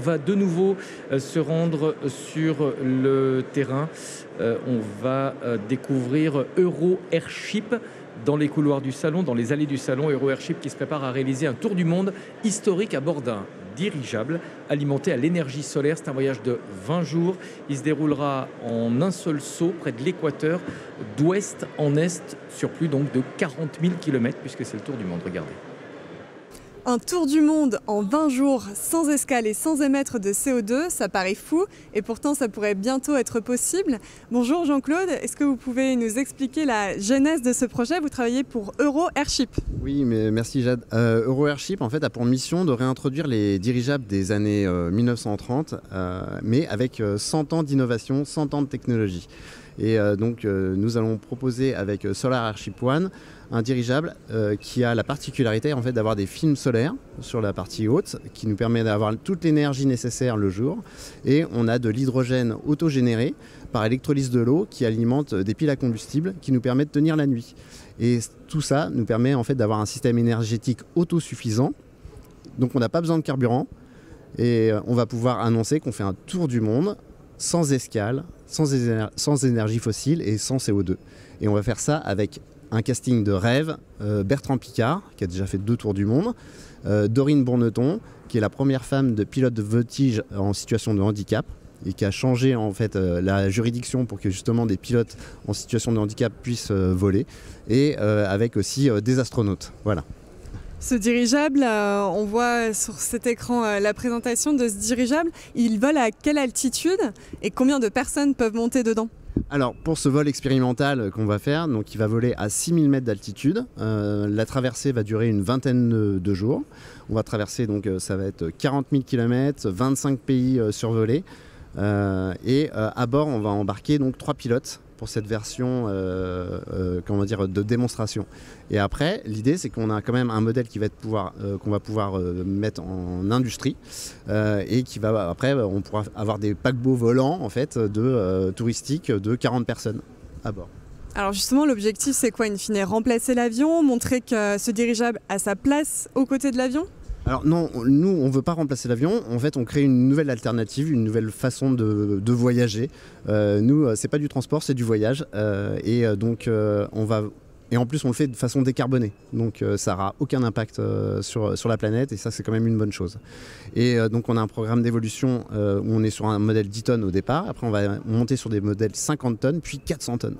On va de nouveau se rendre sur le terrain. On va découvrir Euro Airship dans les couloirs du salon, dans les allées du salon. Euro Airship qui se prépare à réaliser un tour du monde historique à bord d'un dirigeable alimenté à l'énergie solaire. C'est un voyage de 20 jours. Il se déroulera en un seul saut près de l'équateur, d'ouest en est, sur plus donc de 40 000 km, puisque c'est le tour du monde. Regardez. Un tour du monde en 20 jours, sans escale et sans émettre de CO2, ça paraît fou et pourtant ça pourrait bientôt être possible. Bonjour Jean-Claude, est-ce que vous pouvez nous expliquer la genèse de ce projet? Vous travaillez pour Euro Airship. Oui, mais merci Jade. Euro Airship en fait a pour mission de réintroduire les dirigeables des années 1930, mais avec 100 ans d'innovation, 100 ans de technologie. Et donc nous allons proposer avec Solar Airship One un dirigeable qui a la particularité en fait d'avoir des films solaires sur la partie haute qui nous permet d'avoir toute l'énergie nécessaire le jour, et on a de l'hydrogène autogénéré par électrolyse de l'eau qui alimente des piles à combustible qui nous permet de tenir la nuit. Et tout ça nous permet en fait d'avoir un système énergétique autosuffisant, donc on n'a pas besoin de carburant et on va pouvoir annoncer qu'on fait un tour du monde sans escale, sans énergie fossile et sans CO2. Et on va faire ça avec un casting de rêve, Bertrand Piccard, qui a déjà fait 2 tours du monde, Dorine Bourneton, qui est la première femme de pilote de voltige en situation de handicap et qui a changé en fait la juridiction pour que justement des pilotes en situation de handicap puissent voler, et avec aussi des astronautes. Voilà. Ce dirigeable, on voit sur cet écran la présentation de ce dirigeable. Il vole à quelle altitude et combien de personnes peuvent monter dedans? Alors pour ce vol expérimental qu'on va faire, donc il va voler à 6000 mètres d'altitude. La traversée va durer une vingtaine de jours. On va traverser, donc ça va être 40 000 km, 25 pays survolés. Et à bord, on va embarquer donc 3 pilotes pour cette version comment dire, de démonstration. Et après, l'idée c'est qu'on a quand même un modèle qui va être qu'on va pouvoir mettre en industrie, et qui va après on pourra avoir des paquebots volants en fait touristiques de 40 personnes à bord. Alors justement, l'objectif c'est quoi in fine? Remplacer l'avion, montrer que ce dirigeable a sa place aux côtés de l'avion? Alors non, nous on ne veut pas remplacer l'avion, en fait on crée une nouvelle alternative, une nouvelle façon de voyager. Nous c'est pas du transport, c'est du voyage, donc on va... Et en plus on le fait de façon décarbonée, donc ça n'aura aucun impact sur la planète, et ça c'est quand même une bonne chose. Et donc on a un programme d'évolution où on est sur un modèle 10 tonnes au départ, après on va monter sur des modèles 50 tonnes puis 400 tonnes,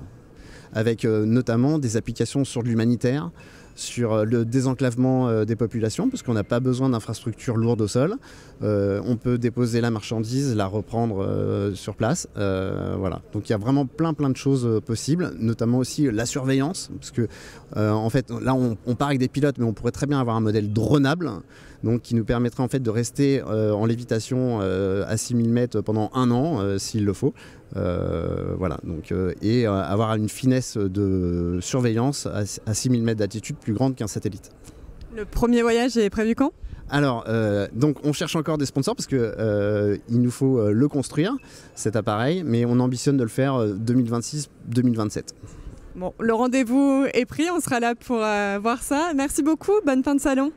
avec notamment des applications sur de l'humanitaire, sur le désenclavement des populations, parce qu'on n'a pas besoin d'infrastructures lourdes au sol. On peut déposer la marchandise, la reprendre sur place. Voilà. Donc il y a vraiment plein de choses possibles, notamment aussi la surveillance, parce que en fait là on part avec des pilotes, mais on pourrait très bien avoir un modèle dronable, donc qui nous permettrait en fait de rester en lévitation à 6000 mètres pendant 1 an s'il le faut. Voilà, donc, et avoir une finesse de surveillance à 6000 mètres d'altitude plus grande qu'un satellite. Le premier voyage est prévu quand? Alors, donc on cherche encore des sponsors parce que il nous faut le construire, cet appareil, mais on ambitionne de le faire 2026-2027. Bon, le rendez-vous est pris, on sera là pour voir ça. Merci beaucoup, bonne fin de salon.